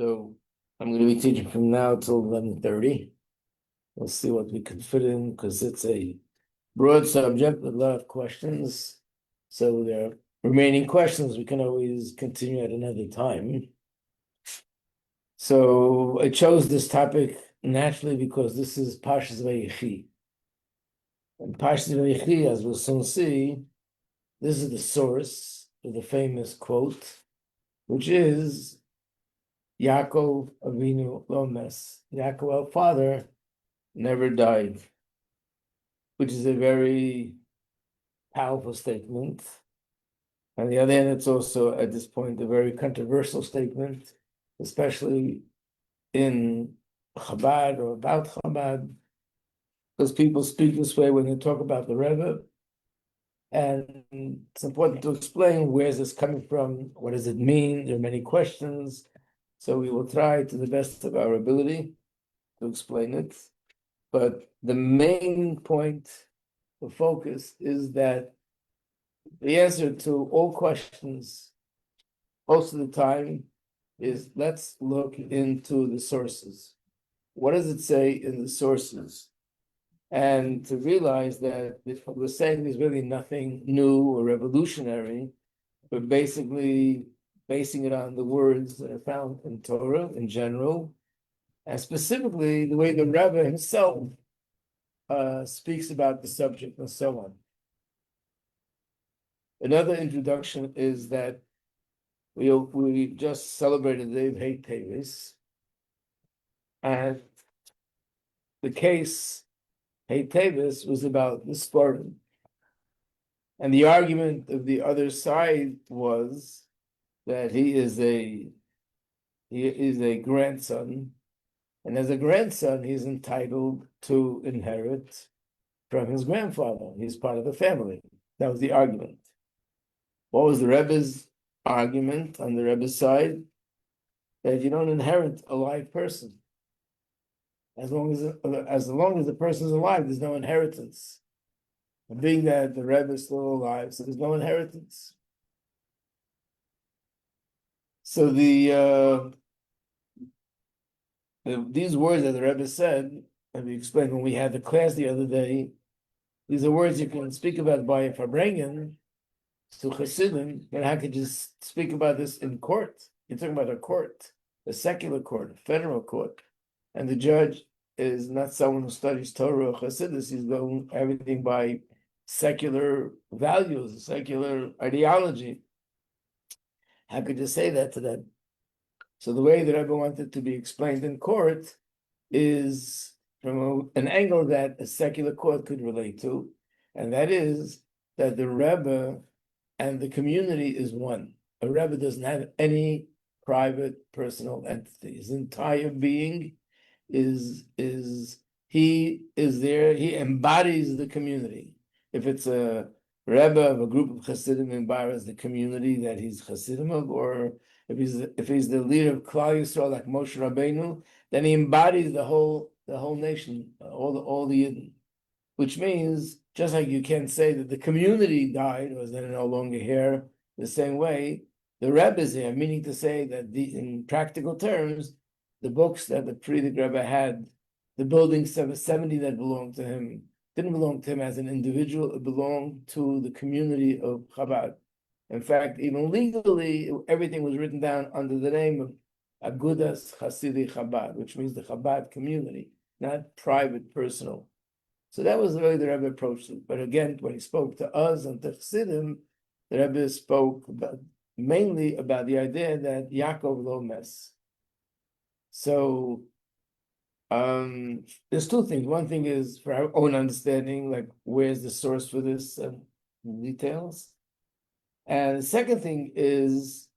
So I'm going to be teaching from now till 11:30. We'll see what we can fit in because it's a broad subject with a lot of questions. So there are remaining questions we can always continue at another time. So I chose this topic naturally because this is Parshas Vayechi. And Parshas Vayechi, as we'll soon see, this is the source of the famous quote, which is Yakov Avinu Lomes. Yaakov, our father, never died, which is a very powerful statement. On the other hand, it's also at this point a very controversial statement, especially in Chabad or about Chabad, because people speak this way when they talk about the Rebbe. And it's important to explain where is this coming from, what does it mean? There are many questions. So we will try to the best of our ability to explain it. But the main point of focus is that the answer to all questions most of the time is let's look into the sources. What does it say in the sources? And to realize that what we're saying is really nothing new or revolutionary, but basically basing it on the words that are found in Torah in general, and specifically the way the Rebbe himself speaks about the subject and so on. Another introduction is that we just celebrated the day of Teves, and the case Teves was about the Spartan, and the argument of the other side was that he is a grandson, and as a grandson, he's entitled to inherit from his grandfather. He's part of the family. That was the argument. What was the Rebbe's argument on the Rebbe's side? That you don't inherit a live person. As long as the person is alive, there's no inheritance. And being that the Rebbe is still alive, so there's no inheritance. So these words that the Rebbe said, and we explained when we had the class the other day, these are words you can speak about by a Farbrengen to Chassidim, but how could you speak about this in court? You're talking about a court, a secular court, a federal court, and the judge is not someone who studies Torah or Chassidus. He's going everything by secular values, secular ideology. How could you say that to them? So the way the Rebbe wanted to be explained in court is from an angle that a secular court could relate to, and that is that the Rebbe and the community is one. A Rebbe doesn't have any private personal entity. His entire being is he is there. He embodies the community. If it's a Rebbe of a group of Hasidim, embodies the community that he's Hasidim of, or if he's the leader of Klal Yisrael like Moshe Rabbeinu, then he embodies the whole nation, all the Yidden. Which means, just like you can't say that the community died or is then no longer here the same way, the Rebbe is here, meaning to say that in practical terms, the books that the Frierdiker Rebbe had, the buildings 70 that belonged to him, didn't belong to him as an individual, it belonged to the community of Chabad. In fact, even legally, everything was written down under the name of Agudas Hasidi Chabad, which means the Chabad community, not private, personal. So that was the way the Rebbe approached it. But again, when he spoke to us and to Chassidim, the Rebbe spoke mainly about the idea that Yakov lo mes. So there's two things. One thing is for our own understanding, like where's the source for this details. And the second thing is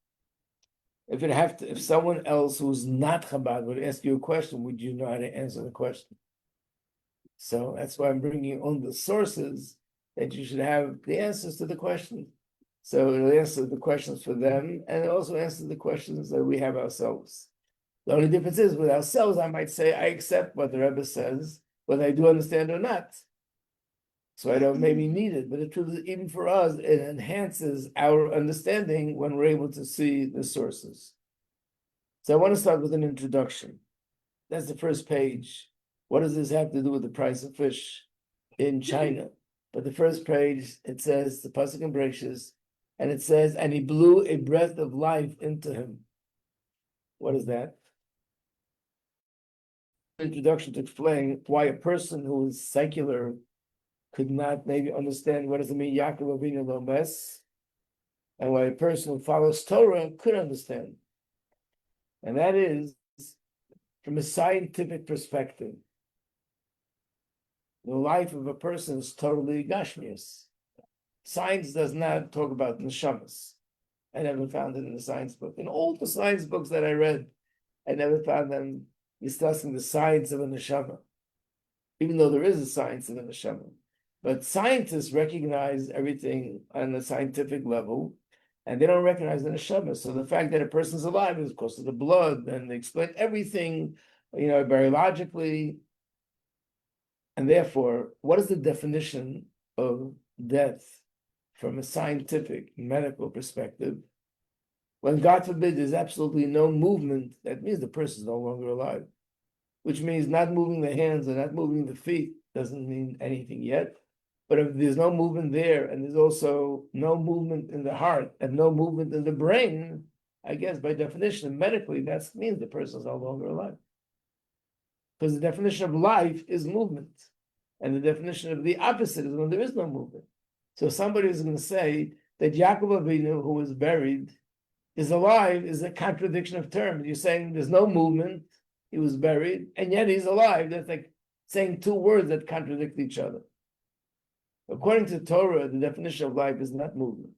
if someone else who's not Chabad would ask you a question, would you know how to answer the question? So that's why I'm bringing on the sources that you should have the answers to the questions. So it'll answer the questions for them, and it also answers the questions that we have ourselves. The only difference is with ourselves, I might say, I accept what the Rebbe says, whether I do understand or not. So I don't maybe need it, but the truth is, even for us, it enhances our understanding when we're able to see the sources. So I want to start with an introduction. That's the first page. What does this have to do with the price of fish in China? But the first page, it says, the pasuk in Bereshis, and it says, and he blew a breath of life into him. What is that? Introduction to explain why a person who is secular could not maybe understand what does it mean, Yakov Avinu Lomes, and why a person who follows Torah could understand. And that is, from a scientific perspective, the life of a person is totally gashmius. Science does not talk about neshamas. I never found it in the science book. In all the science books that I read, I never found them discussing the science of a neshama, even though there is a science of a neshama. But scientists recognize everything on a scientific level, and they don't recognize the neshama. So the fact that a person's alive is because of the blood, and they explain everything, very logically. And therefore, what is the definition of death from a scientific, medical perspective? When, God forbid, there's absolutely no movement, that means the person is no longer alive. Which means not moving the hands and not moving the feet doesn't mean anything yet. But if there's no movement there, and there's also no movement in the heart and no movement in the brain, I guess by definition, medically, that means the person is no longer alive. Because the definition of life is movement. And the definition of the opposite is when there is no movement. So somebody is going to say that Yakov Avinu, who was buried, is alive, is a contradiction of terms. You're saying there's no movement, he was buried, and yet he's alive. That's like saying two words that contradict each other. According to Torah, the definition of life is not movement.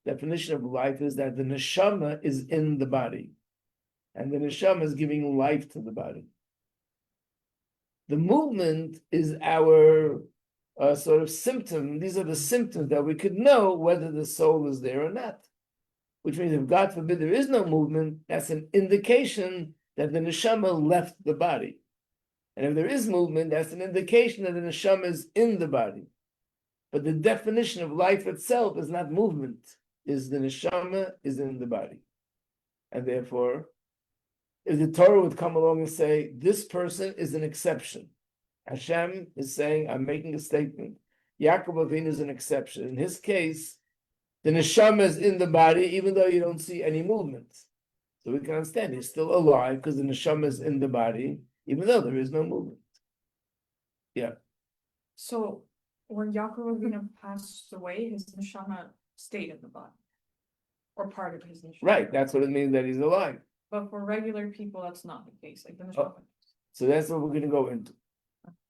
The definition of life is that the neshama is in the body, and the neshama is giving life to the body. The movement is our sort of symptom. These are the symptoms that we could know whether the soul is there or not. Which means if, God forbid, there is no movement, that's an indication that the neshama left the body. And if there is movement, that's an indication that the neshama is in the body. But the definition of life itself is not movement, is the neshama is in the body. And therefore, if the Torah would come along and say, this person is an exception. Hashem is saying, I'm making a statement. Yaakov Avinu is an exception. In his case, the neshama is in the body, even though you don't see any movement. So we can understand he's still alive because the neshama is in the body, even though there is no movement. Yeah. So when Yakov Avinu passed away, his neshama stayed in the body, or part of his neshama. Right, that's what it means that he's alive. But for regular people, that's not the case. Like the neshama. So that's what we're going to go into.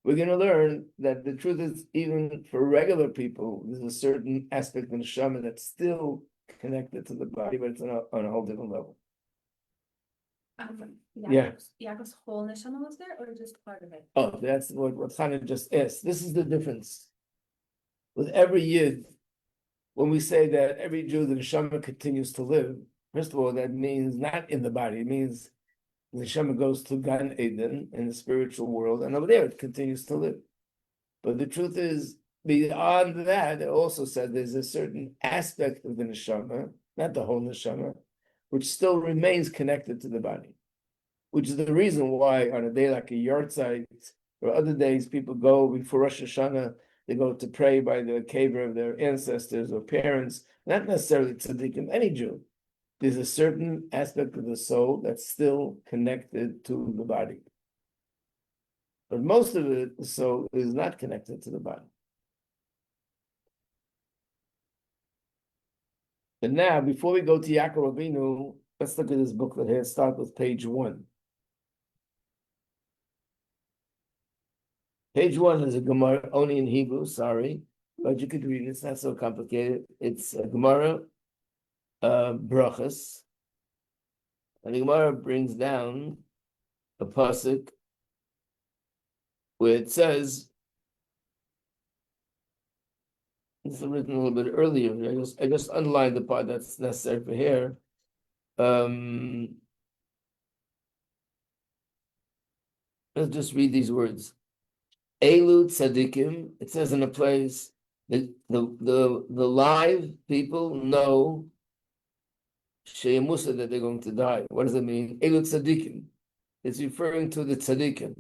We're going to learn that the truth is, even for regular people, there's a certain aspect of the neshama that's still connected to the body, but it's on a whole different level. Yaakov's whole neshama was there, or just part of it? Oh, that's what Chana just asked. This is the difference. With every Yid, when we say that every Jew, the neshama continues to live, first of all, that means not in the body. It means the neshama goes to Gan Eden in the spiritual world, and over there it continues to live. But the truth is, beyond that, it also said there's a certain aspect of the neshama, not the whole neshama, which still remains connected to the body. Which is the reason why on a day like a Yartzeit, or other days, people go before Rosh Hashanah, they go to pray by the kever of their ancestors or parents, not necessarily tzaddikim, any Jew. There's a certain aspect of the soul that's still connected to the body. But most of it, the soul is not connected to the body. But now, before we go to Yaakov Avinu, let's look at this booklet here. Start with page 1. Page 1 is a Gemara, only in Hebrew, sorry, but you could read it. It's not so complicated. It's a Gemara, brachas, and the Gemara brings down a pasuk where it says, it's written a little bit earlier. I just underlined the part that's necessary for here. Let's just read these words. Elu tzadikim. It says in a place that the live people know sheyemusa, that they're going to die. What does it mean? Elu tzadikim. It's referring to the tzadikim.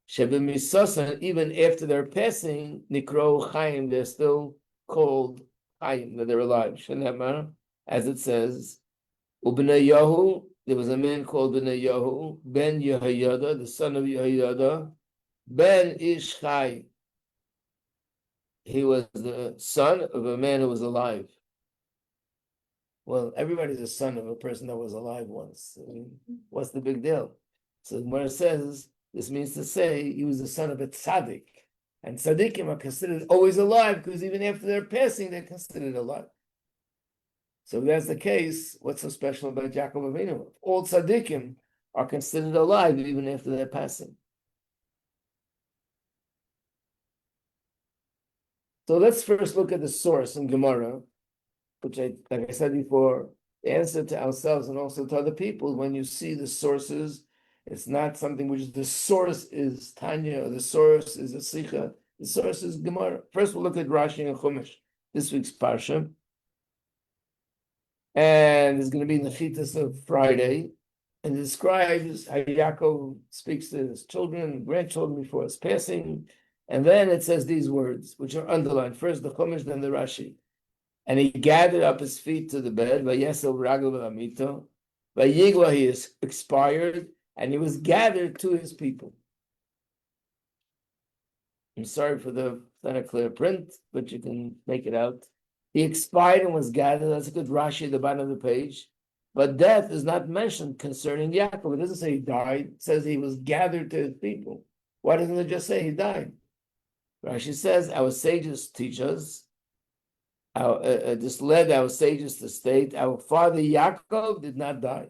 Shebemisasan, even after they're passing, nikro chaim, they're still called chaim, that they're alive. Shenema, as it says, Ubnei Yahu, there was a man called Bnei Yahu, Ben Yehoyada, the son of Yehoyada, Ben Ish Chai. He was the son of a man who was alive. Well, everybody's a son of a person that was alive once. I mean, what's the big deal? So when it says, this means to say he was the son of a tzaddik. And tzaddikim are considered always alive because even after they're passing, they're considered alive. So if that's the case, what's so special about Yaakov Avinu? All tzaddikim are considered alive even after they're passing. So let's first look at the source in Gemara, which like I said before, the answer to ourselves and also to other people, when you see the sources, it's not something which the source is Tanya or the source is a Sikha. The source is Gemara. First we'll look at Rashi and Chumash, this week's Parsha. And it's going to be in the Chitas of Friday, and it describes how Yaakov speaks to his children and grandchildren before his passing, and then it says these words, which are underlined, first the Chumash, then the Rashi. And he gathered up his feet to the bed, Vayesel Ragel V'Amito, Vayigla, he is expired, and he was gathered to his people. I'm sorry for the not a clear print, but you can make it out. He expired and was gathered. That's a good Rashi at the bottom of the page. But death is not mentioned concerning Yaakov. It doesn't say he died. It says he was gathered to his people. Why doesn't it just say he died? Rashi says, our sages teach us, this led our sages to state, our father Yaakov did not die.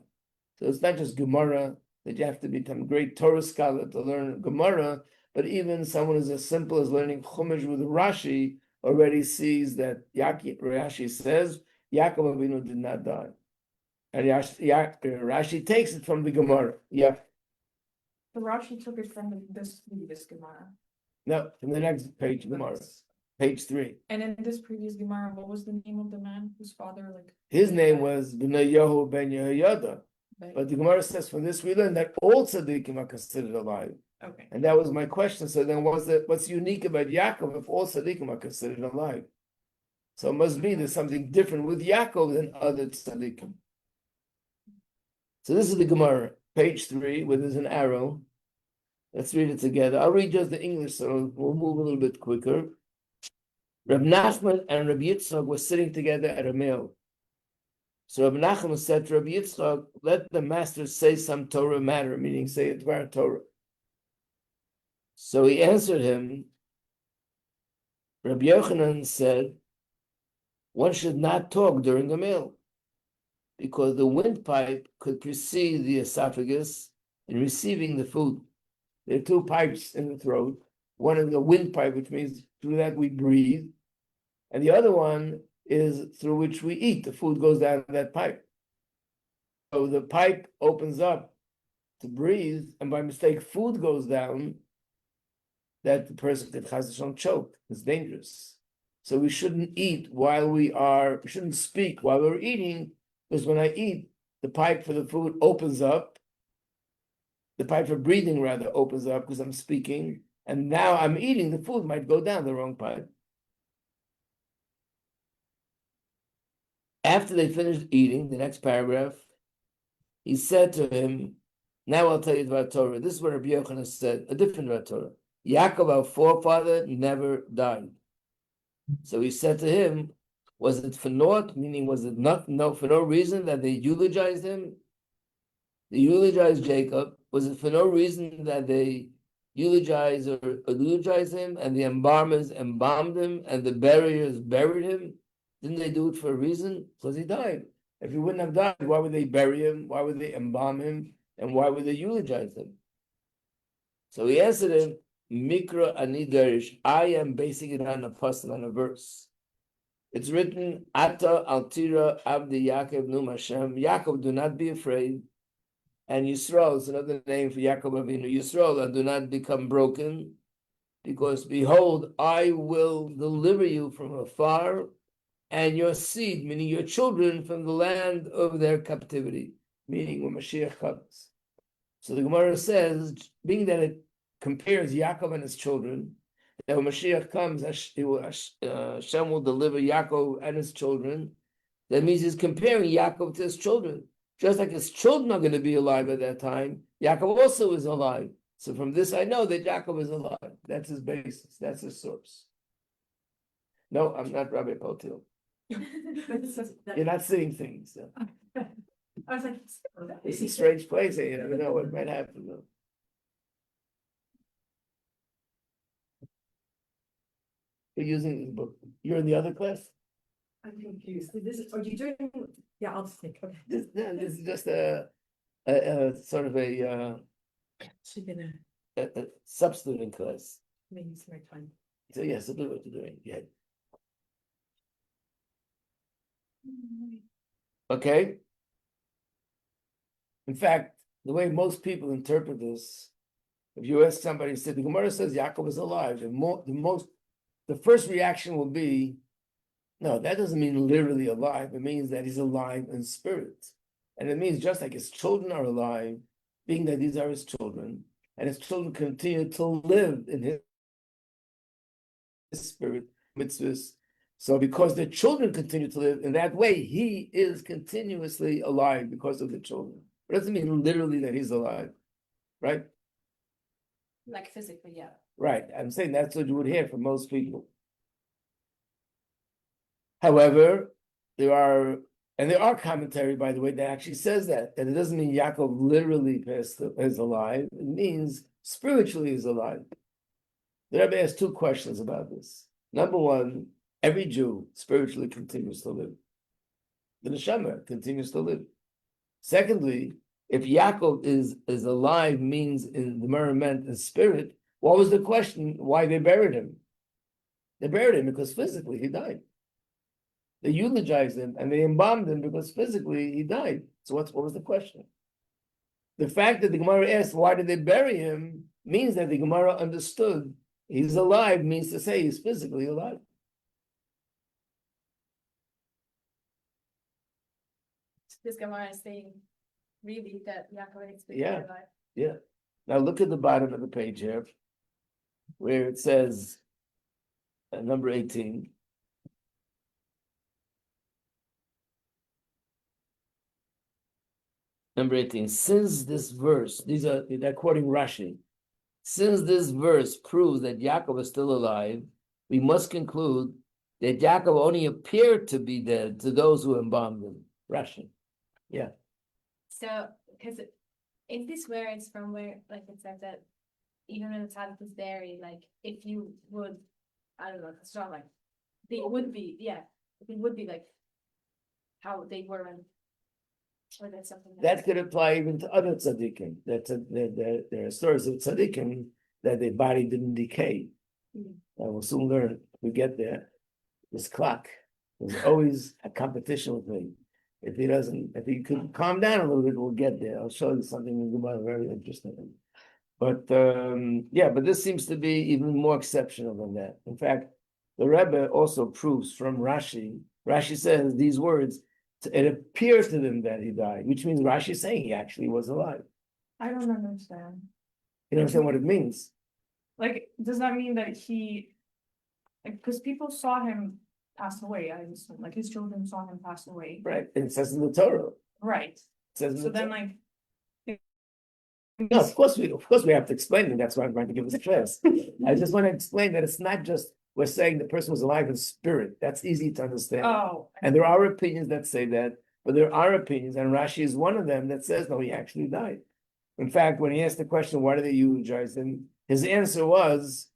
So it's not just Gemara, that you have to become a great Torah scholar to learn Gemara, but even someone as simple as learning Chumash with Rashi already sees that Rashi says Yaakov Avinu did not die. And Rashi takes it from the Gemara. Yeah. The Rashi took it from this previous Gemara. No, from the next page, Gemara. Page 3. And in this previous Gemara, what was the name of the man whose father, like? His name was Bnei Yahu ben Yehoyada. But the Gemara says from this we learn that all tzaddikim are considered alive. Okay. And that was my question. So then what's unique about Yaakov if all tzaddikim are considered alive? So it must be there's something different with Yaakov than other tzaddikim. So this is the Gemara, page 3, where there's an arrow. Let's read it together. I'll read just the English, so we'll move a little bit quicker. Reb Nachman and Reb Yitzchak were sitting together at a meal. So Reb Nachman said to Reb Yitzchak, let the master say some Torah matter, meaning say a Dvar Torah. So he answered him, Rabbi Yochanan said, one should not talk during a meal, because the windpipe could precede the esophagus in receiving the food. There are two pipes in the throat. One is the windpipe, which means through that we breathe, and the other one is through which we eat. The food goes down that pipe. So the pipe opens up to breathe, and by mistake food goes down, that the person could choke. It's dangerous. So we shouldn't eat we shouldn't speak while we're eating, because when I eat, the pipe for the food opens up. The pipe for breathing, rather, opens up because I'm speaking. And now I'm eating, the food might go down the wrong pipe. After they finished eating, the next paragraph, he said to him, now I'll tell you about Torah. This is what Rabbi Yochanan said, a different about Torah. Yakov, our forefather, never died. So he said to him, was it for naught, meaning was it not for no reason that they eulogized him? They eulogized Jacob. Was it for no reason that they eulogized him, and the embalmers embalmed him, and the buriers buried him? Didn't they do it for a reason? Because he died. If he wouldn't have died, why would they bury him? Why would they embalm him? And why would they eulogize him? So he answered him, Mikra ani derish. I am basing it on a pasuk, on a verse. It's written, Ata altira abdi Yaakov num Hashem. Yaakov, do not be afraid. And Yisrael is another name for Yaakov Avinu. Yisrael, do not become broken, because behold, I will deliver you from afar, and your seed, meaning your children, from the land of their captivity, meaning when Mashiach comes. So the Gemara says, being that it compares Yaakov and his children, that when Mashiach comes, Hashem will deliver Yaakov and his children. That means he's comparing Yaakov to his children. Just like his children are going to be alive at that time, Yaakov also is alive. So from this, I know that Yaakov is alive. That's his basis. That's his source. No, I'm not Rabbi Potil. You're not seeing things. So. I was like, It's a strange place. You never know what might happen. Though. You're using this book. You're in the other class? I'm confused. This is, are you doing? Yeah, I'll just think. Okay. This is just a sort of a substitute class. Maybe some more time. So yes, do what you're doing. Yeah. Okay. In fact, the way most people interpret this, if you ask somebody, said the Gemara says Yaakov is alive, the first reaction will be, no, that doesn't mean literally alive. It means that he's alive in spirit. And it means just like his children are alive, being that these are his children, and his children continue to live in his spirit, mitzvahs. So because the children continue to live in that way, he is continuously alive because of the children. It doesn't mean literally that he's alive, right? Like physically, yeah. Right. I'm saying that's what you would hear from most people. However, there are commentary, by the way, that actually says that it doesn't mean Yaakov literally is alive. It means spiritually is alive. The Rebbe asked two questions about this. Number one, every Jew spiritually continues to live. The neshama continues to live. Secondly, if Yaakov is alive, means in the Gemara meant in spirit, what was the question? Why they buried him? They buried him because physically he died. They eulogized him and they embalmed him because physically he died. So what was the question? The fact that the Gemara asked why did they bury him means that the Gemara understood he's alive means to say he's physically alive. This Gemara is saying really that Yaakov is physically alive. Yeah. Now look at the bottom of the page here, where it says number 18. Number 18. Since this verse, they're quoting Rashi. Since this verse proves that Yaakov is still alive, we must conclude that Yaakov only appeared to be dead to those who embalmed him. Rashi. Yeah. So, because is this where it's from where, like it says that even when the tzaddik is buried, like if you would, I don't know, it's not like they would be, it would be like how they were when, or that's something that could apply even to other tzaddikim. There are stories of tzaddikim that their body didn't decay. Mm-hmm. We'll soon learn. We get there. This clock. There's always a competition with me. If he could calm down a little bit, we'll get there. I'll show you something in Gemara very interesting. But but this seems to be even more exceptional than that. In fact, the Rebbe also proves from Rashi. Rashi says these words, it appears to them that he died, which means Rashi is saying he actually was alive. I don't understand. You understand what it means? Like, does that mean that because people saw him pass away, I assume, like his children saw him pass away. Right. And it says in the Torah. Right. It says in So the then Torah. like. No, of course we have to explain it. That's why I'm going to give this a class. I just want to explain that it's not just we're saying the person was alive in spirit. That's easy to understand. Oh. And there are opinions that say that, but there are opinions, and Rashi is one of them that says no, he actually died. In fact, when he asked the question, why do they eulogize him? His answer was,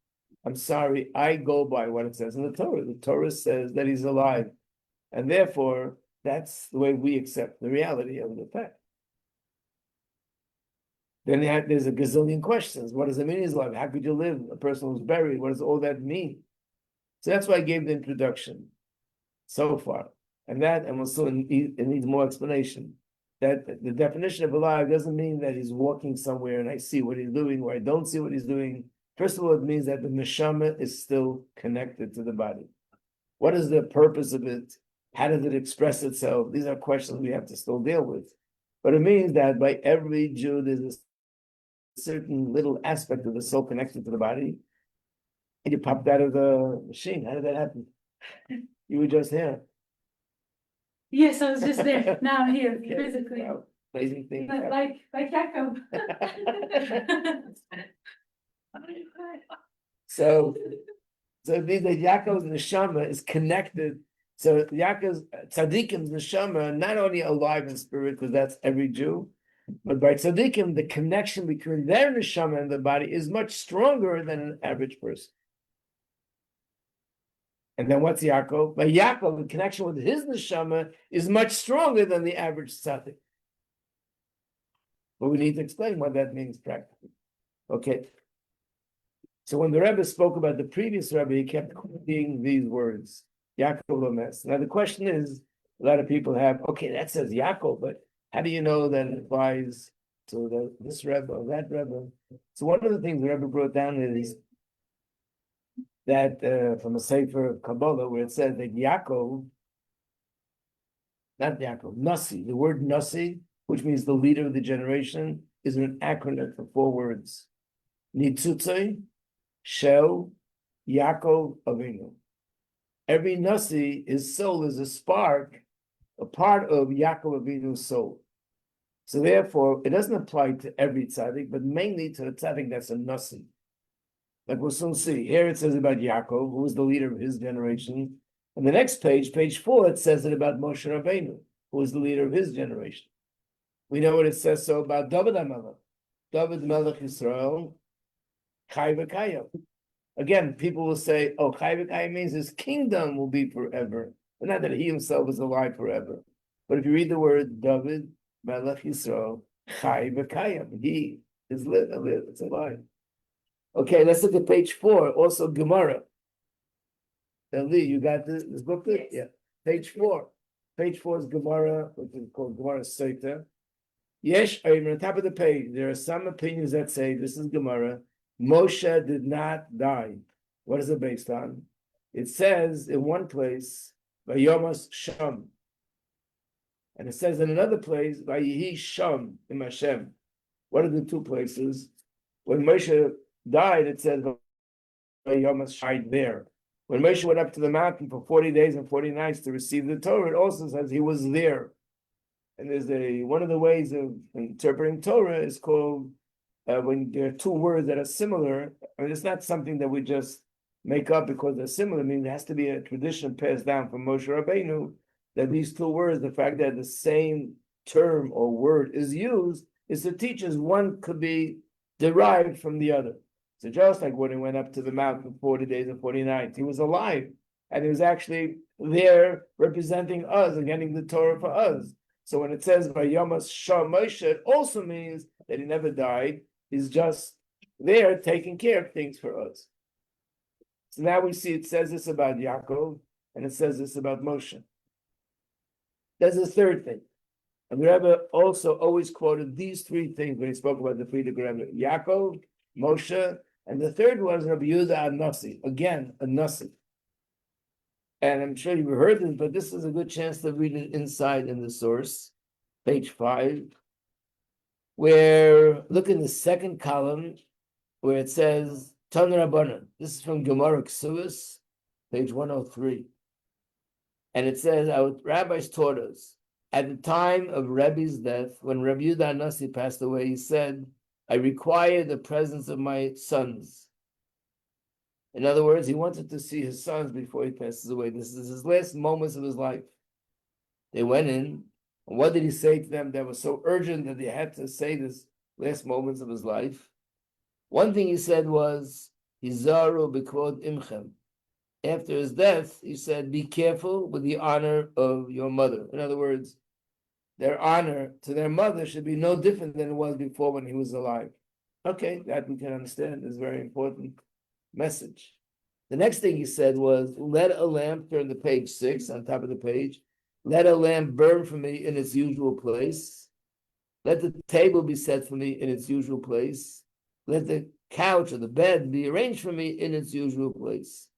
I'm sorry, I go by what it says in the Torah. The Torah says that he's alive. And therefore, that's the way we accept the reality of the fact. Then there's a gazillion questions. What does it mean he's alive? How could you live? A person who's buried, what does all that mean? So that's why I gave the introduction so far. And we'll soon, it needs more explanation. That the definition of alive doesn't mean that he's walking somewhere and I see what he's doing, or I don't see what he's doing. First of all, it means that the neshama is still connected to the body. What is the purpose of it? How does it express itself? These are questions we have to still deal with. But it means that by every Jew, there's a certain little aspect of the soul connected to the body. And you popped out of the machine. How did that happen? You were just here. Yes, I was just there. Now I'm here, Okay. physically. Wow. Amazing thing. Like Yakov. So it means that Yaakov's neshama is connected. So Yaakov's tzaddikim's neshama not only alive in spirit, because that's every Jew, but by tzaddikim, the connection between their neshama and the body is much stronger than an average person. And then what's Yaakov? By Yaakov, the connection with his neshama is much stronger than the average tzaddik. But we need to explain what that means practically. Okay. So when the Rebbe spoke about the previous Rebbe, he kept quoting these words, Yaakov Lames. Now the question is, a lot of people have, okay, that says Yaakov, but how do you know that it applies to this Rebbe or that Rebbe? So one of the things the Rebbe brought down is that from a Sefer of Kabbalah, where it says that Yaakov, not Yaakov, Nasi, the word Nasi, which means the leader of the generation, is an acronym for 4 words. Nitzutzei, Shel, Yaakov, Avinu. Every Nasi, his soul is a spark, a part of Yaakov Avinu's soul. So therefore, it doesn't apply to every tzaddik, but mainly to the tzaddik that's a Nasi. Like we'll soon see. Here it says about Yaakov, who was the leader of his generation. On the next page, page 4, it says it about Moshe Rabbeinu, who was the leader of his generation. We know what it says so about David HaMelech. David Melech Yisrael, Chai v'Kayim. Again, people will say, oh, Chai v'Kayim means his kingdom will be forever. But not that he himself is alive forever. But if you read the word David Melech Yisrael, Chai v'Kayim, he is it's alive. Okay, let's look at page 4, also Gemara. Lee, you got this booklet? Yes. Yeah. Page 4. Page 4 is Gemara, which is called Gemara Seita. Yes, on the top of the page, there are some opinions that say, this is Gemara, Moshe did not die. What is it based on? It says in one place, Vayomas Sham. And it says in another place, Vayihi Sham im Hashem. What are the 2 places? When Moshe died, it says Vayomas Shai there. When Moshe went up to the mountain for 40 days and 40 nights to receive the Torah, it also says he was there. And there's one of the ways of interpreting Torah is called when there are 2 words that are similar. I mean, it's not something that we just make up because they're similar. I mean, there has to be a tradition passed down from Moshe Rabbeinu that these 2 words, the fact that the same term or word is used, is to teach us one could be derived from the other. So just like when he went up to the mountain for 40 days and 40 nights, he was alive. And he was actually there representing us and getting the Torah for us. So when it says Vayomas Sham Moshe, it also means that he never died. He's just there taking care of things for us. So now we see it says this about Yaakov, and it says this about Moshe. There's a third thing. And the Rebbe also always quoted these 3 things when he spoke about the Friedrich Rebbe. Yaakov, Moshe, and the third was Rabbi Yehuda Nasi. Again, a Nasi. And I'm sure you've heard this, but this is a good chance to read it inside in the source, page 5, where, look in the 2nd column, where it says, Tan Rabbanan. This is from Gemara Ksuvas, page 103. And it says, our rabbis taught us, at the time of Rebbe's death, when Rabbi Yehuda Nasi passed away, he said, I require the presence of my sons. In other words, he wanted to see his sons before he passes away. This is his last moments of his life. They went in, and what did he say to them that was so urgent that he had to say this last moments of his life? One thing he said was, Hizaru b'kvod imchem. After his death, he said, be careful with the honor of your mother. In other words, their honor to their mother should be no different than it was before when he was alive. Okay, that we can understand is a very important message. The next thing he said was, let a lamp, turn to page 6 on top of the page, let a lamp burn for me in its usual place. Let the table be set for me in its usual place. Let the couch or the bed be arranged for me in its usual place.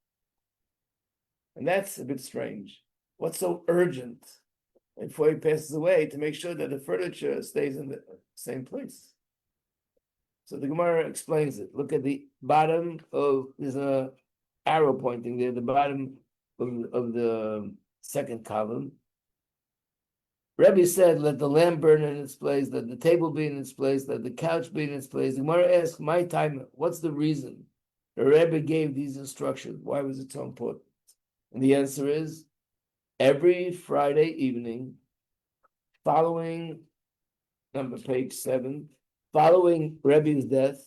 And that's a bit strange. what's so urgent before he passes away to make sure that the furniture stays in the same place? So the Gemara explains it. Look at the bottom of, there's a arrow pointing there, the bottom of the second column. Rebbe said, let the lamp burn in its place, let the table be in its place, let the couch be in its place. The Gemara asks, my time, what's the reason the Rebbe gave these instructions? Why was it so important? And the answer is, every Friday evening, following, number page 7, following Rebbe's death,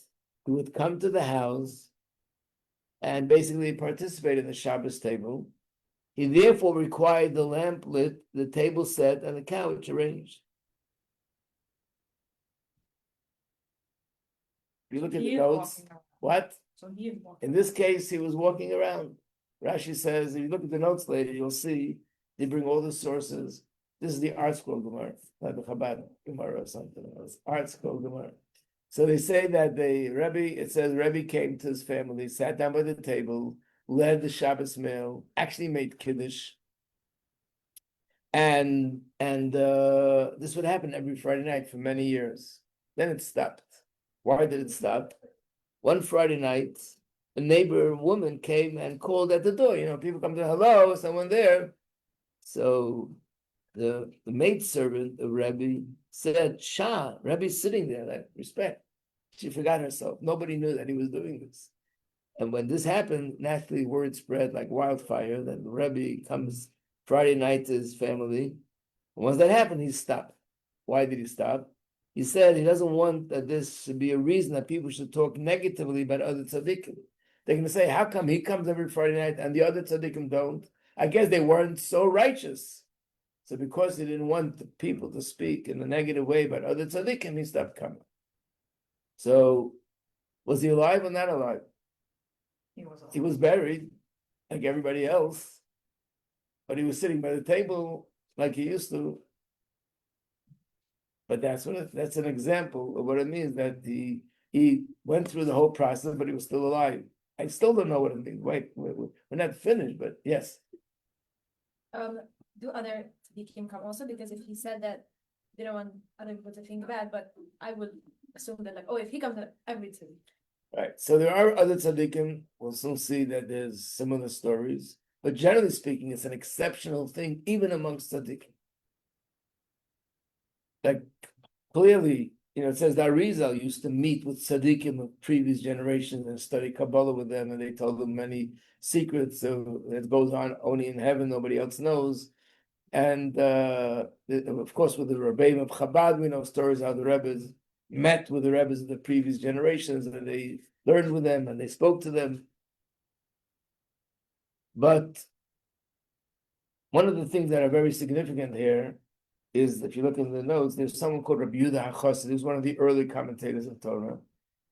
he would come to the house and basically participate in the Shabbos table. He therefore required the lamp lit, the table set, and the couch arranged. If you look at He the is notes, walking around. what? So he is walking. In this case, he was walking around. Rashi says, if you look at the notes later, you'll see they bring all the sources. This is the Art Scroll Gemara, not the Chabad Gemara or something else. Art Scroll Gemara. So they say that it says Rebbe came to his family, sat down by the table, led the Shabbos meal, actually made Kiddush. And this would happen every Friday night for many years. Then it stopped. Why did it stop? One Friday night, a neighbor woman came and called at the door. You know, people come to, hello, someone there. So the maidservant of Rebbe said, Shah, Rebbe's sitting there, like, respect. She forgot herself. Nobody knew that he was doing this. And when this happened, naturally word spread like wildfire that the Rebbe comes Friday night to his family. And once that happened, he stopped. Why did he stop? He said he doesn't want that this should be a reason that people should talk negatively about other tzaddikim. They're going to say, how come he comes every Friday night and the other tzaddikim don't? I guess they weren't so righteous. So because he didn't want the people to speak in a negative way about other tzaddikim, he stopped coming. So, was he alive or not alive? He was buried, like everybody else, but he was sitting by the table like he used to. But that's an example of what it means that he went through the whole process, but he was still alive. I still don't know what it means. Wait, we're not finished, but yes. Do other tzaddikim come also? Because if he said that they don't want other people to think bad, but I would assume that like, oh, if he comes to every tzaddik. Right. So there are other tzaddikim. We'll soon see that there's similar stories. But generally speaking, it's an exceptional thing, even amongst tzaddikim. Like clearly, it says that Arizal used to meet with tzaddikim of previous generations and study Kabbalah with them, and they told them many secrets. So it goes on only in heaven, nobody else knows. And of course, with the Rebbeim of Chabad, we know stories how the Rebbes met with the Rebbes of the previous generations, and they learned with them, and they spoke to them. But one of the things that are very significant here is, if you look in the notes, there's someone called Rabbi Yehuda HaChassid, who's one of the early commentators of Torah.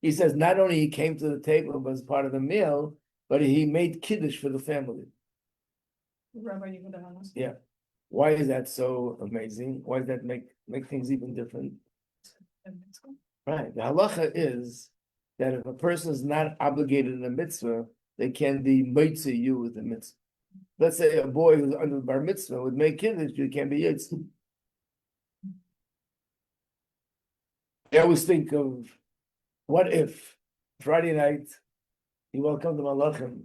He says not only he came to the table as part of the meal, but he made Kiddush for the family. Rabbi Yehuda HaMaskil. Yeah. Why is that so amazing? Why does that make things even different? Right. The halacha is that if a person is not obligated in a mitzvah, they can be mitzi you with the mitzvah. Let's say a boy who's under the bar mitzvah would make kiddush, you can't be yitzi. I always think of, what if Friday night you welcome to Malachim,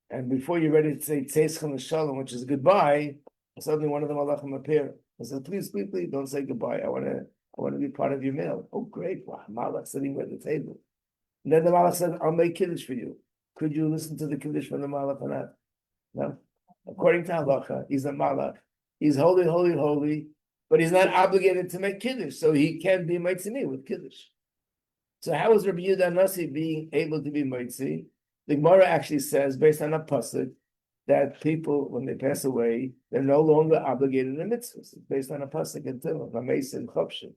and before you're ready to say Tzeschem Shalom, which is goodbye, suddenly one of the Malachim appear and says, please, please, please, don't say goodbye. I want to be part of your meal. Oh, great. Wow, Malach sitting at the table. And then the Malach said, I'll make Kiddush for you. Could you listen to the Kiddush from the Malach or not? No. According to Halacha, he's a Malach. He's holy, holy, holy, but he's not obligated to make Kiddush, so he can be Meitzini with Kiddush. So how is Rabbi Yehuda Nasi being able to be Meitzi? The Gemara actually says, based on a pasuk, that people, when they pass away, they're no longer obligated in mitzvahs. It's based on a pasuk in Tehillim, Hameis and Chopshin.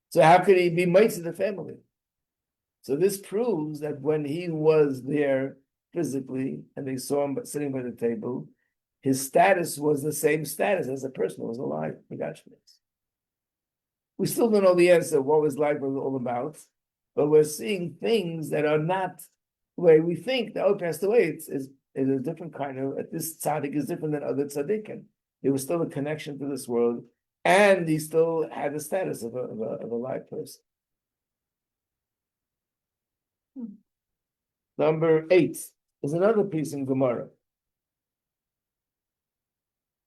So how could he be Meitzi the family? So this proves that when he was there physically, and they saw him sitting by the table, his status was the same status as a person who was alive. We still don't know the answer, what his life was all about, but we're seeing things that are not the way we think. The old passed away, it's is a different kind of, this tzaddik is different than other tzaddikim. There was still a connection to this world, and he still had the status of a live person. Number 8 is another piece in Gemara.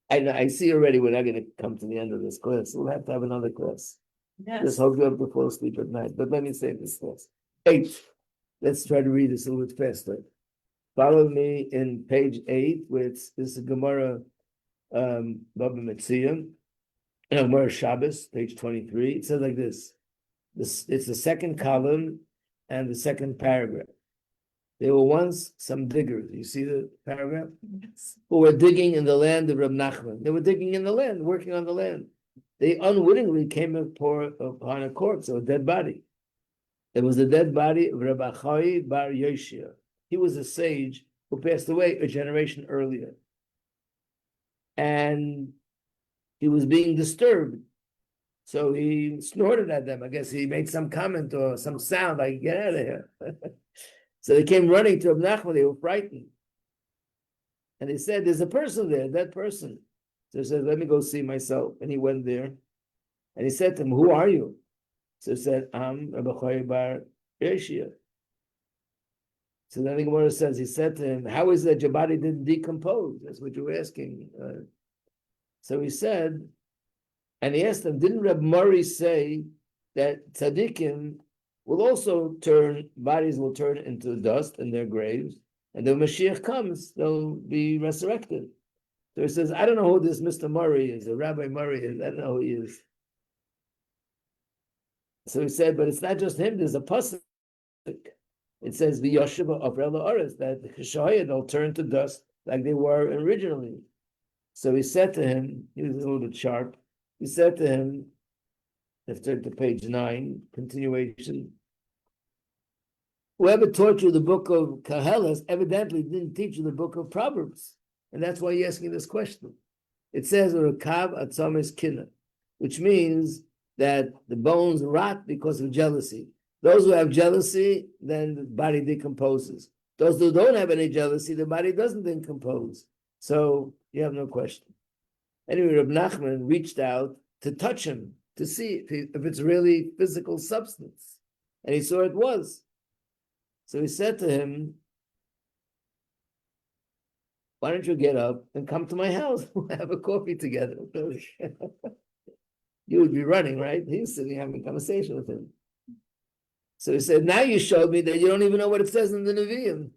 I see already we're not going to come to the end of this class. We'll have to have another class. Just hope you have to fall asleep at night. But let me say this class. 8. Let's try to read this a little bit faster. Follow me in page 8, where this is Gemara Rabbi Majeski, Gemara Shabbos, page 23. It says like this. It's the second column and the second paragraph. There were once some diggers. You see the paragraph? Yes. Who were digging in the land of Reb Nachman. They were digging in the land, working on the land. They unwittingly came upon a corpse or a dead body. It was the dead body of Rabbi Chai bar Yoshia. He was a sage who passed away a generation earlier. And he was being disturbed. So he snorted at them. I guess he made some comment or some sound like, get out of here. So they came running to Reb Nachman. They were frightened. And they said, there's a person there, that person. So he said, let me go see myself. And he went there. And he said to him, who are you? So he said, I'm Rabbi Chai bar Yoshia. So then the Gemara says, he said to him, how is it that your body didn't decompose? That's what you're asking. So he said, and he asked him, didn't Reb Murray say that tzaddikim will also bodies will turn into dust in their graves, and when Mashiach comes, they'll be resurrected. So he says, I don't know who this Mr. Murray is, or Rabbi Murray is, I don't know who he is. So he said, but it's not just him, there's a pasuk. It says, the Yoshiva of Rela Oris, that the Cheshayah, they'll turn to dust like they were originally. So he said to him, he was a little bit sharp, he said to him, let's turn to page 9, continuation. Whoever taught you the book of Kahelas evidently didn't teach you the book of Proverbs. And that's why you're asking this question. It says, Urakav atzames kina, which means that the bones rot because of jealousy. Those who have jealousy, then the body decomposes. Those who don't have any jealousy, the body doesn't decompose. So you have no question. Anyway, Reb Nachman reached out to touch him, to see if it's really physical substance. And he saw it was. So he said to him, why don't you get up and come to my house? We'll have a coffee together. You would be running, right? He was sitting having a conversation with him. So he said, now you showed me that you don't even know what it says in the Nevi'im.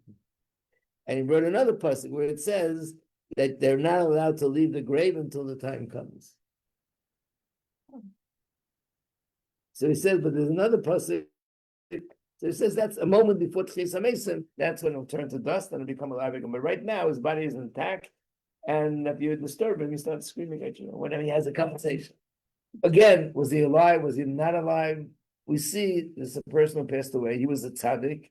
And he brought another pasuk where it says that they're not allowed to leave the grave until the time comes. So he says, but there's another pasuk. So he says that's a moment before Tchias HaMesim. That's when it'll turn to dust and it'll become alive again. But right now, his body is intact. And if you disturb him, he starts screaming at you whenever he has a conversation. Again, was he alive? Was he not alive? We see this is a person who passed away. He was a tzaddik.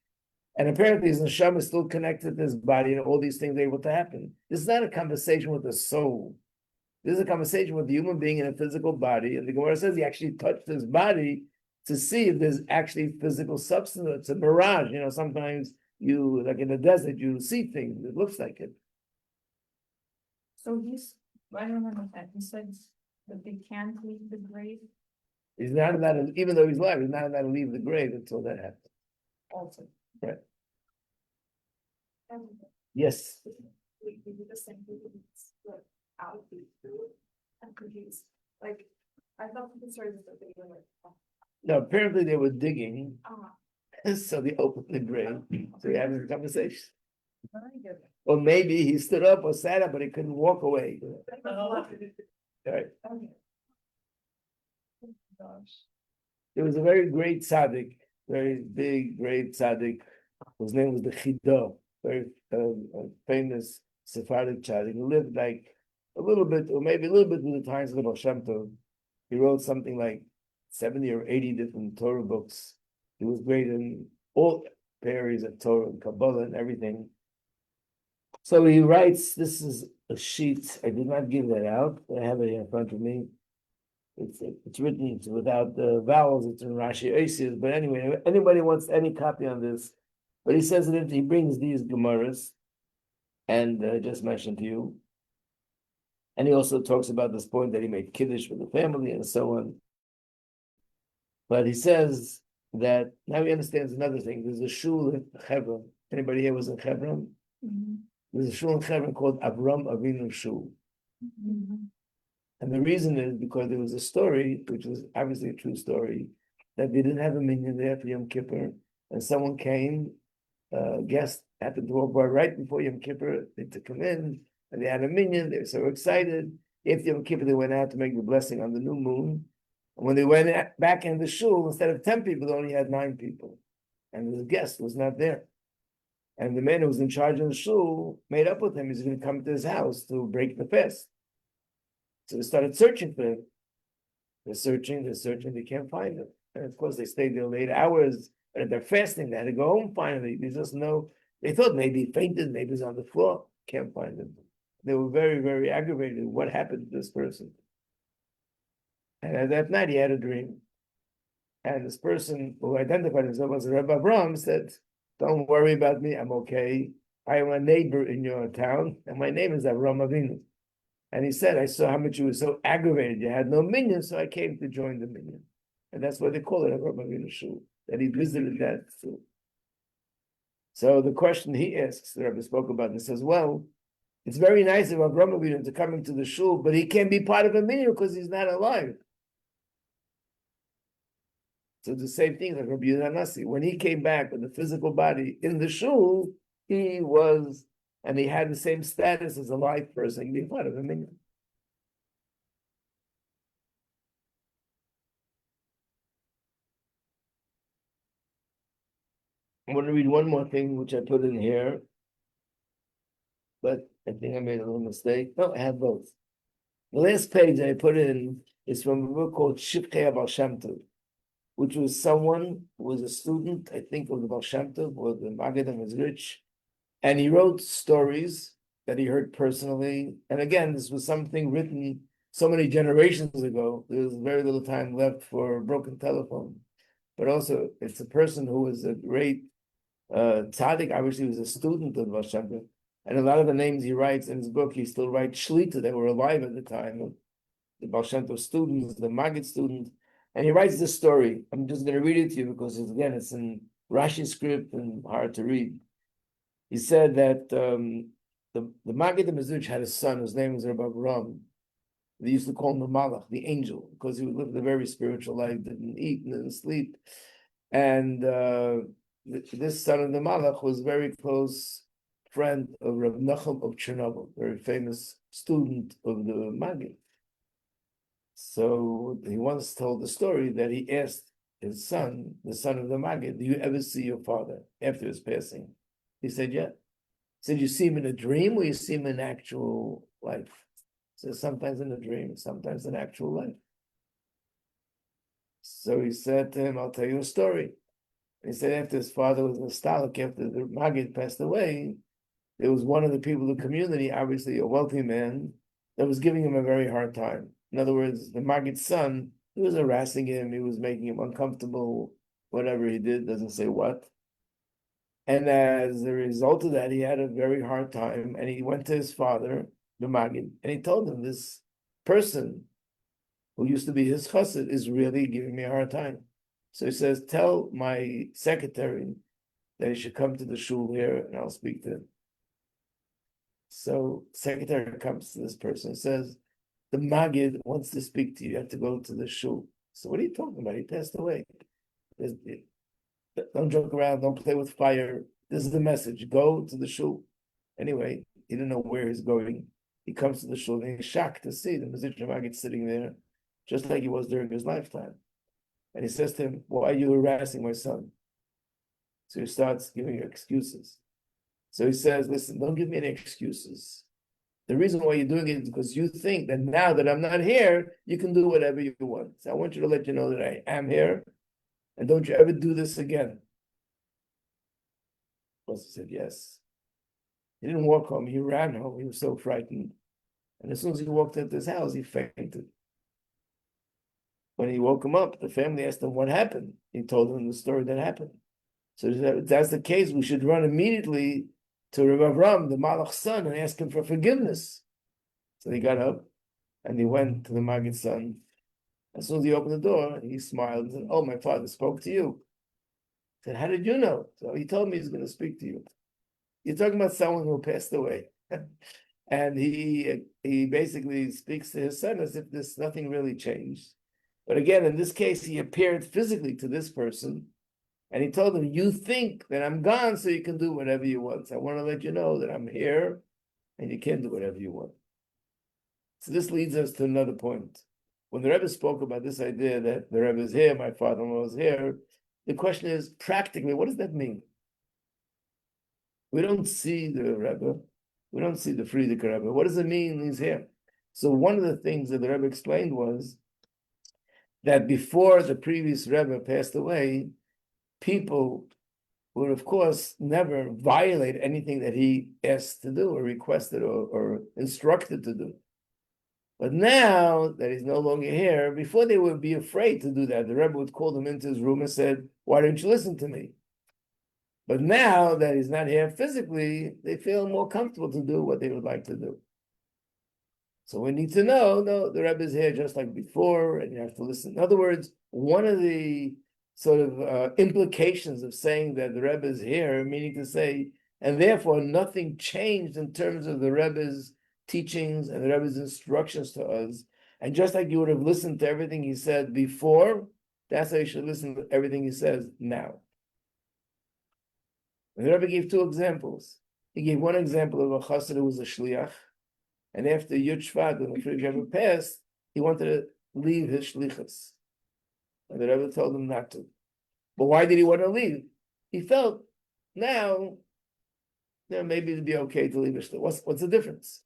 And apparently his neshama is still connected to his body and all these things are able to happen. This is not a conversation with the soul. This is a conversation with the human being in a physical body. And the Gemara says he actually touched his body to see if there's actually physical substance. It's a mirage. You know, sometimes you, like in the desert, you see things. It looks like it. So I don't remember that. He said that they can't leave the grave He's not allowed to, even though he's alive, he's not allowed to leave the grave until that happens. also. Right. Yes. We do the same thing with out the food. I'm confused. Like, I thought the stories that they were like, No, apparently they were digging, ah, so they opened the grave. So we having a conversation. very good. Or maybe he stood up or sat up, but he couldn't walk away. Oh. Right. Okay. Gosh. There was a very great tzaddik, very big, great tzaddik, whose name was the Chido, very famous Sephardic tzaddik, who lived like a little bit, or maybe a little bit in the times of the Baal Shem Tov. He wrote something like 70 or 80 different Torah books. He was great in all areas of Torah and Kabbalah and everything. So he writes, this is a sheet, I did not give that out, I have it here in front of me. It's written, it's without the vowels, it's in Rashi Oisius, but anyway, anybody wants any copy on this, but he says that he brings these Gemaras, and just mentioned to you. And he also talks about this point that he made kiddush with the family and so on. But he says that now he understands another thing. There's a shul in Hebron. Anybody here was in Hebron? Mhm. There's a shul in Hebron called Avram Avinu Shul. Mhm. And the reason is because there was a story, which was obviously a true story, that they didn't have a minyan there for Yom Kippur, and someone came, a guest happened to walk by right before Yom Kippur, they took him in, and they had a minyan, they were so excited. After Yom Kippur, they went out to make the blessing on the new moon. And when they went back in the shul, instead of 10 people, they only had 9 people. And the guest was not there. And the man who was in charge of the shul made up with him, he's going to come to his house to break the fast. So they started searching for him. They're searching, they can't find him. And of course, they stayed there late hours, but they're fasting, they had to go home finally. They just know, they thought maybe he fainted, maybe he's on the floor, can't find him. They were very, very aggravated. What happened to this person? And that night, he had a dream. And this person who identified himself as Rabbi Avram said, "Don't worry about me, I'm okay. I am a neighbor in your town, and my name is Avram Avinu." And he said, "I saw how much you were so aggravated. You had no minyan, so I came to join the minyan." And that's why they call it Avram Avinu Shul, that he visited that shul. So the question he asks, the Rebbe spoke about this as well, it's very nice of Avram Avinu to come into the shul, but he can't be part of a minyan because he's not alive. So the same thing like Rabbi Nasi. When he came back with the physical body in the shul, he was, and he had the same status as a live person. He'd be part of a minyan. I want to read one more thing, which I put in here, but I think I made a little mistake. No, I have both. The last page I put in is from a book called Shivchei Baal Shem Tov, which was someone who was a student, I think, of the Baal Shem Tov, or the Maggid was rich, and he wrote stories that he heard personally. And again, this was something written so many generations ago. There was very little time left for a broken telephone. But also, it's a person who was a great tzaddik. Obviously, he was a student of Baal Shem Tov. And a lot of the names he writes in his book, he still writes Shlita that were alive at the time, the Baal Shem Tov students, the Maggid students. And he writes this story. I'm just going to read it to you because, again, it's in Rashi script and hard to read. He said that the Maggid Mezuzah had a son whose name was Rabbi Ram. They used to call him the Malach, the angel, because he lived a very spiritual life, didn't eat, didn't sleep. And this son of the Malach was a very close friend of Rav Nachum of Chernobyl, very famous student of the Maggid. So he once told the story that he asked his son, the son of the Maggid, "Do you ever see your father after his passing?" He said, "Yeah." He said, "You see him in a dream or you see him in actual life?" He said, "Sometimes in a dream, sometimes in actual life." So he said to him, "I'll tell you a story." And he said after his father was nostalgic, after the Maggid passed away, there was one of the people in the community, obviously a wealthy man, that was giving him a very hard time. In other words, the Maggid's son, he was harassing him, he was making him uncomfortable, whatever he did, doesn't say what. And as a result of that, he had a very hard time, and he went to his father, the Maggid, and he told him, "This person who used to be his chassid is really giving me a hard time." So he says, "Tell my secretary that he should come to the shul here, and I'll speak to him." So secretary comes to this person and says, "The Maggid wants to speak to you. You have to go to the shul." So what are you talking about? He passed away. Don't joke around. Don't play with fire. This is the message. Go to the shul. Anyway, he didn't know where he's going. He comes to the shul and he's shocked to see the Mizitch Maggid sitting there, just like he was during his lifetime. And he says to him, "Why are you harassing my son?" So he starts giving excuses. So he says, "Listen, don't give me any excuses. The reason why you're doing it is because you think that now that I'm not here, you can do whatever you want. So I want you to let you know that I am here, and don't you ever do this again." He said, "Yes." He didn't walk home, he ran home. He was so frightened. And as soon as he walked into his house, he fainted. When he woke him up, the family asked him what happened. He told them the story that happened. So if that's the case, we should run immediately to Rabbi Avram, the Malach's son, and ask him for forgiveness. So he got up and he went to the Maggid's son. As soon as he opened the door, he smiled and said, "Oh, my father spoke to you." I said, "How did you know?" So he told me he's going to speak to you. You're talking about someone who passed away. And he basically speaks to his son as if there's nothing really changed. But again, in this case, he appeared physically to this person, and he told him, "You think that I'm gone, so you can do whatever you want. So I want to let you know that I'm here, and you can do whatever you want." So this leads us to another point. When the Rebbe spoke about this idea that the Rebbe is here, my father-in-law is here, the question is, practically, what does that mean? We don't see the Rebbe. We don't see the Frierdiker Rebbe. What does it mean he's here? So one of the things that the Rebbe explained was that before the previous Rebbe passed away, people would, of course, never violate anything that he asked to do or requested or instructed to do. But now that he's no longer here, before they would be afraid to do that, the Rebbe would call them into his room and said, "Why don't you listen to me?" But now that he's not here physically, they feel more comfortable to do what they would like to do. So we need to know, no, the Rebbe is here just like before, and you have to listen. In other words, one of the sort of implications of saying that the Rebbe is here, meaning to say, and therefore nothing changed in terms of the Rebbe's teachings and the Rebbe's instructions to us. And just like you would have listened to everything he said before, that's how you should listen to everything he says now. And the Rebbe gave two examples. He gave one example of a chassid who was a shliach, and after Yud Shvat, when the Frierdiker Rebbe passed, he wanted to leave his shlichus. And the Rebbe told him not to. But why did he want to leave? He felt now, maybe it'd be okay to leave his shlichus. What's the difference?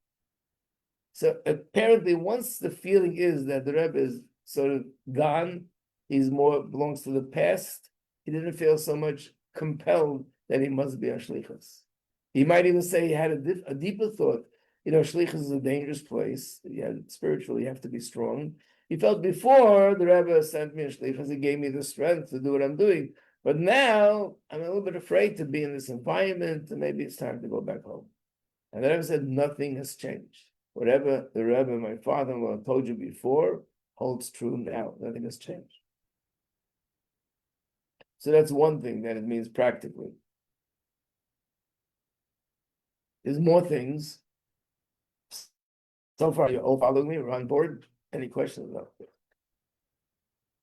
So apparently, once the feeling is that the Rebbe is sort of gone, he's more belongs to the past, he didn't feel so much compelled that he must be a shlichus. He might even say he had a deeper thought. Shlichus is a dangerous place. Spiritually, you have to be strong. He felt before the Rebbe sent me a shlichus, he gave me the strength to do what I'm doing. But now I'm a little bit afraid to be in this environment, and maybe it's time to go back home. And the Rebbe said nothing has changed. Whatever the Rebbe, my father-in-law, told you before, holds true now. Nothing has changed. So that's one thing that it means practically. There's more things. So far, you're all following me? We're on board? Any questions? No.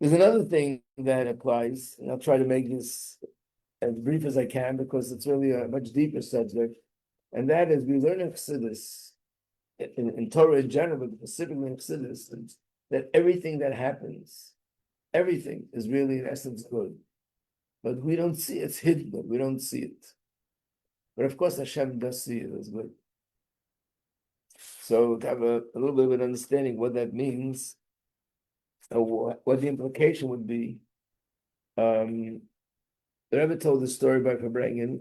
There's another thing that applies, and I'll try to make this as brief as I can because it's really a much deeper subject, and that is we learn in Chassidus, in Torah in general, but specifically in Chassidus, that everything that happens, everything is really in essence good. But we don't see it. It's hidden, but we don't see it. But of course, Hashem does see it as good. So to have a little bit of an understanding what that means, or what the implication would be, the Rebbe told the story by Farbrengen,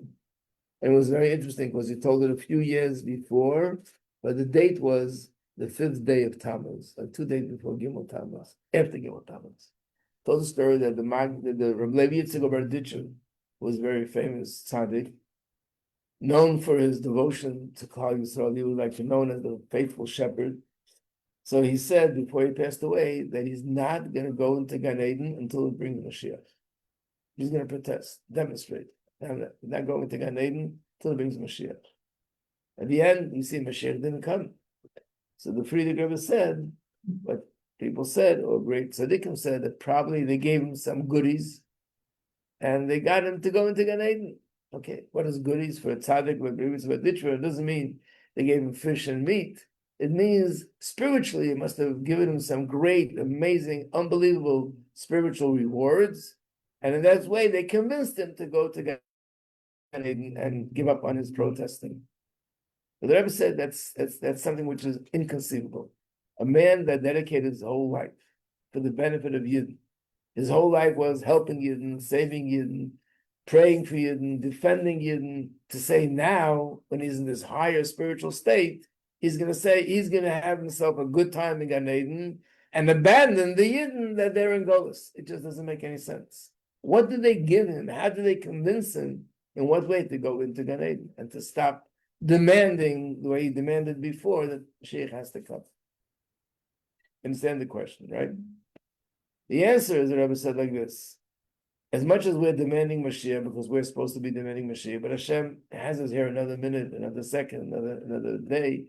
and it was very interesting because he told it a few years before, but the date was the 5th day of Tammuz, 2 days before Gimel Tammuz, after Gimel Tammuz. Told the story that the Rabbi Levi Yitzchak of Berditchev was very famous tzaddik, known for his devotion to Klal Yisrael. He was known as the faithful shepherd. So he said before he passed away that he's not going to go into Gan Eden until he brings Mashiach. He's going to protest, demonstrate. I'm not going into Gan Eden until he brings Mashiach. At the end, you see Mashiach didn't come. So the Frierdiker Rebbe said, what people said, or great tzaddikim said, that probably they gave him some goodies and they got him to go into Gan Eden. Okay, what is goodies for a tzaddik with It doesn't mean they gave him fish and meat. It means spiritually, it must have given him some great, amazing, unbelievable spiritual rewards. And in that way, they convinced him to go to Gan Eden and give up on his protesting. But the Rebbe said that's something which is inconceivable. A man that dedicated his whole life for the benefit of Yidden. His whole life was helping Yidden, saving Yidden, praying for Yidden, defending Yidden, to say now, when he's in this higher spiritual state, he's going to have himself a good time in Gan Eden and abandon the Yidden that they're in Golus. It just doesn't make any sense. What did they give him? How did they convince him? In what way to go into Gan Eden and to stop demanding the way he demanded before that Sheikh has to come. Understand the question, right? The answer is, the Rebbe said like this: as much as we're demanding Mashiach because we're supposed to be demanding Mashiach, but Hashem has us here another minute, another second, another day.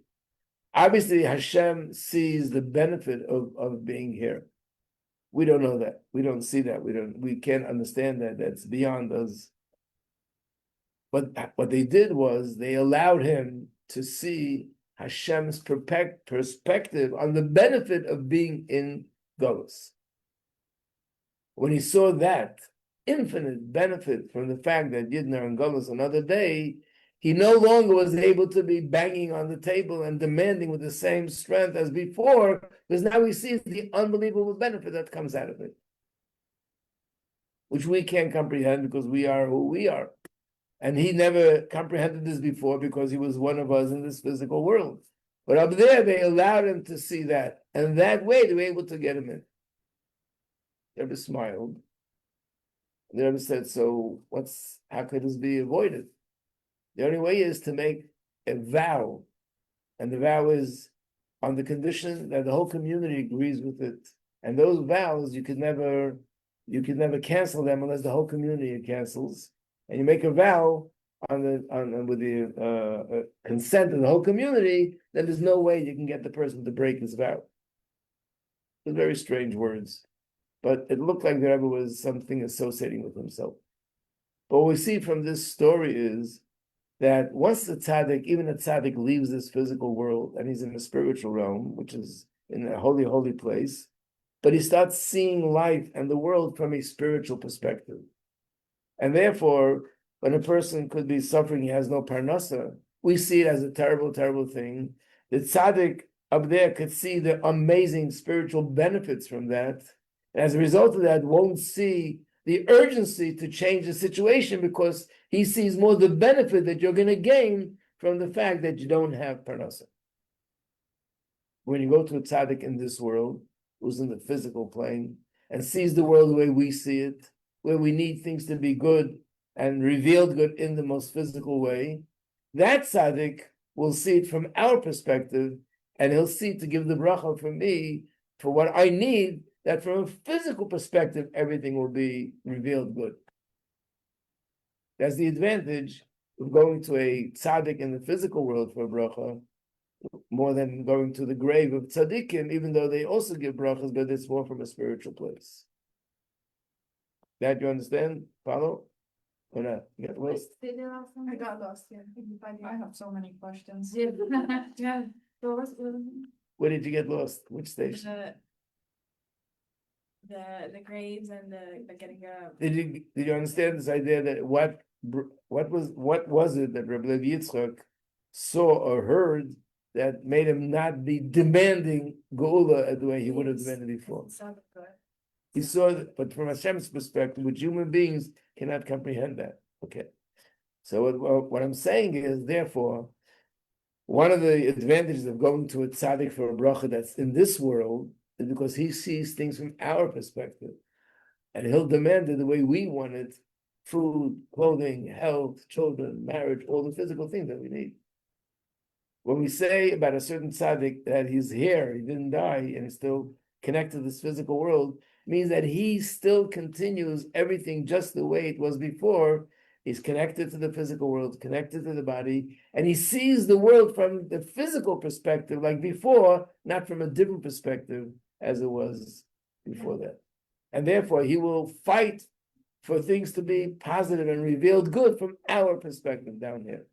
Obviously, Hashem sees the benefit of being here. We don't know that. We don't see that. We can't understand that. That's beyond us. But what they did was they allowed him to see Hashem's perspective on the benefit of being in Golus. When he saw that infinite benefit from the fact that Yidna and Golus another day, he no longer was able to be banging on the table and demanding with the same strength as before, because now he sees the unbelievable benefit that comes out of it, which we can't comprehend because we are who we are. And he never comprehended this before because he was one of us in this physical world. But up there, they allowed him to see that. And that way, they were able to get him in. The Rebbe smiled. The Rebbe said, so how could this be avoided? The only way is to make a vow. And the vow is on the condition that the whole community agrees with it. And those vows, you could never cancel them unless the whole community cancels. And you make a vow with the consent of the whole community, then there's no way you can get the person to break his vow. It's very strange words, but it looked like the Rebbe was something associating with himself. But what we see from this story is that once the tzaddik, even a tzaddik, leaves this physical world and he's in the spiritual realm, which is in a holy, holy place, but he starts seeing life and the world from a spiritual perspective. And therefore, when a person could be suffering, he has no parnasa, we see it as a terrible, terrible thing. The tzaddik up there could see the amazing spiritual benefits from that. And as a result of that, won't see the urgency to change the situation because he sees more the benefit that you're going to gain from the fact that you don't have parnasa. When you go to a tzaddik in this world, who's in the physical plane, and sees the world the way we see it, where we need things to be good and revealed good in the most physical way, that tzaddik will see it from our perspective, and he'll see to give the bracha for me, for what I need, that from a physical perspective, everything will be revealed good. That's the advantage of going to a tzaddik in the physical world for a bracha, more than going to the grave of tzaddikim, even though they also give brachas, but it's more from a spiritual place. That you understand? Follow? Or not? You got lost? I got lost, yeah. I have so many questions. Yeah. Yeah. Where did you get lost? Which station? The graves and the getting Did you understand this idea that what was it that Rabbi Yitzchak saw or heard that made him not be demanding Geula the way he would have demanded before? He saw that, but from Hashem's perspective, which human beings cannot comprehend that. Okay. So what I'm saying is, therefore, one of the advantages of going to a tzaddik for a bracha that's in this world is because he sees things from our perspective. And he'll demand it the way we want it: food, clothing, health, children, marriage, all the physical things that we need. When we say about a certain tzaddik that he's here, he didn't die, and he's still connected to this physical world, means that he still continues everything just the way it was before. He's connected to the physical world, connected to the body, and he sees the world from the physical perspective like before, not from a different perspective as it was before that. And therefore, he will fight for things to be positive and revealed good from our perspective down here.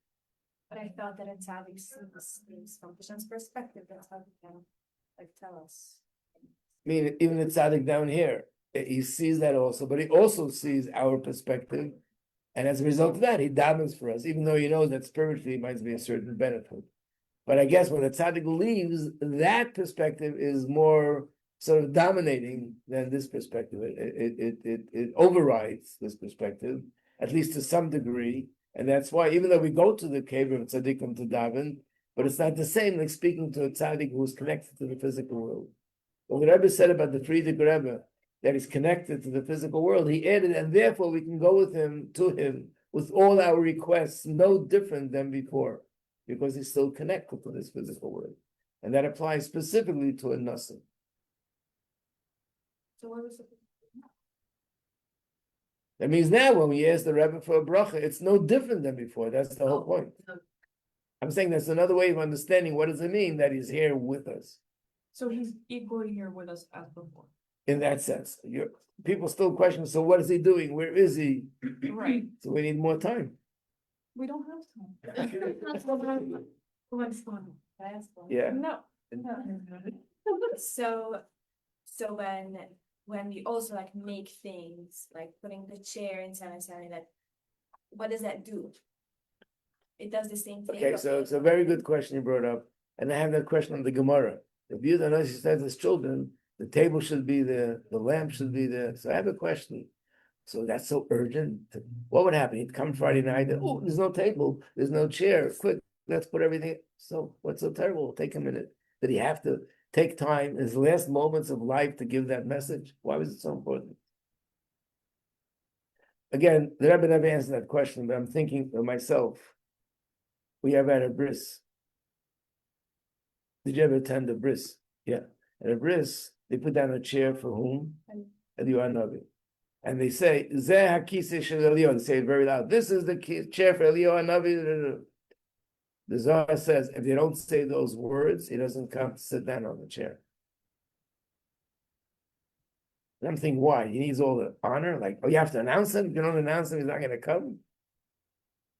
But I thought that a tzaddik sees things from Hashem's perspective. That's how he can tell us. I mean, even the tzaddik down here, he sees that also, but he also sees our perspective. And as a result of that, he davens for us, even though he knows that spiritually it might be a certain benefit. But I guess when a tzaddik leaves, that perspective is more sort of dominating than this perspective. It overrides this perspective, at least to some degree. And that's why, even though we go to the cave of tzaddikim to daven, but it's not the same like speaking to a tzaddik who's connected to the physical world. When the Rebbe said about the Frierdiker Rebbe, that is connected to the physical world, he added, and therefore we can go with him, to him, with all our requests, no different than before. because he's still connected to this physical world. And that applies specifically to a nasa. So what was it? That means now when we ask the Rebbe for a bracha, it's no different than before. That's the whole point. no. I'm saying that's another way of understanding what does it mean that he's here with us. So he's equally here with us as before. In that sense, people still question, so what is he doing? Where is he? Right. So we need more time. We don't have time. What's fun? Yeah. No. So when we also like make things, like putting the chair in something that, what does that do? It does the same thing. Okay, so it's a very good question you brought up. And I have that question on the Gemara. If you don't know, she says as children, the table should be there, the lamp should be there. So I have a question. So that's so urgent. What would happen? He'd come Friday night, oh, there's no table, there's no chair. Quick, let's put everything. So what's so terrible? Take a minute. Did he have to take time, his last moments of life, to give that message? Why was it so important? Again, the Rebbe never answered that question, but I'm thinking of myself. We have had a bris. Did you ever attend a bris? Yeah. At a bris, they put down a chair for whom? Eliyahu Navi. And they say, Zeh hakiseh shel Eliyahu. They say it very loud. This is the chair for Eliyahu Navi. The Zohar says, if they don't say those words, he doesn't come to sit down on the chair. And I'm thinking, why? He needs all the honor? Like, oh, you have to announce him? If you don't announce him, he's not going to come?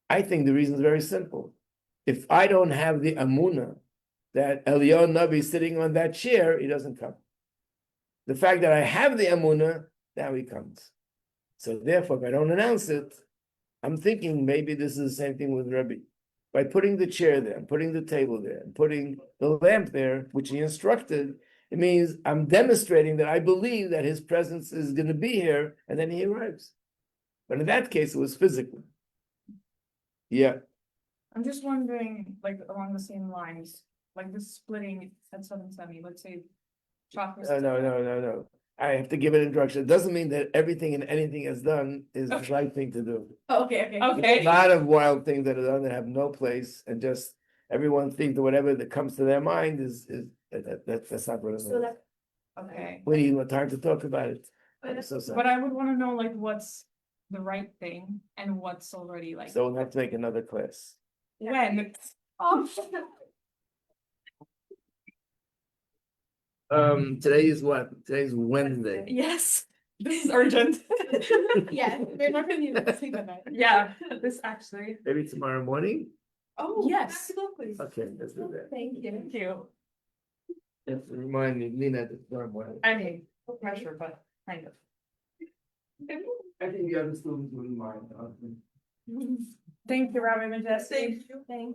I think the reason is very simple. If I don't have the amunah that Eliyahu Navi is sitting on that chair, he doesn't come. The fact that I have the amunah, now he comes. So therefore, if I don't announce it, I'm thinking maybe this is the same thing with Rabbi. By putting the chair there, and putting the table there, and putting the lamp there, which he instructed, it means I'm demonstrating that I believe that his presence is going to be here, and then he arrives. But in that case, it was physical. Yeah. I'm just wondering, like, along the same lines, like the splitting at 7:70, let's say. Chocolate. No. I have to give an instruction. It doesn't mean that everything and anything is done is the right thing to do. Okay. Okay. A lot of wild things that are done that have no place, and just everyone thinks that whatever that comes to their mind is that's not what it is. So like, Okay. We need more time to talk about it. I'm so sorry. But I would want to know like what's the right thing and what's already like. So we'll have to make another class. When? Oh. Today is what? Today's Wednesday. Yes, this is urgent. yeah, we're not gonna be able to sleep at night. Yeah, this actually. Maybe tomorrow morning? Oh, Yes. absolutely. Okay, let's do that. Thank you. Thank you. Yes, remind me, Lena, that tomorrow morning. I mean, no pressure, but kind of. I think the other students wouldn't mind. Thank you, Rabbi Majeski. Thank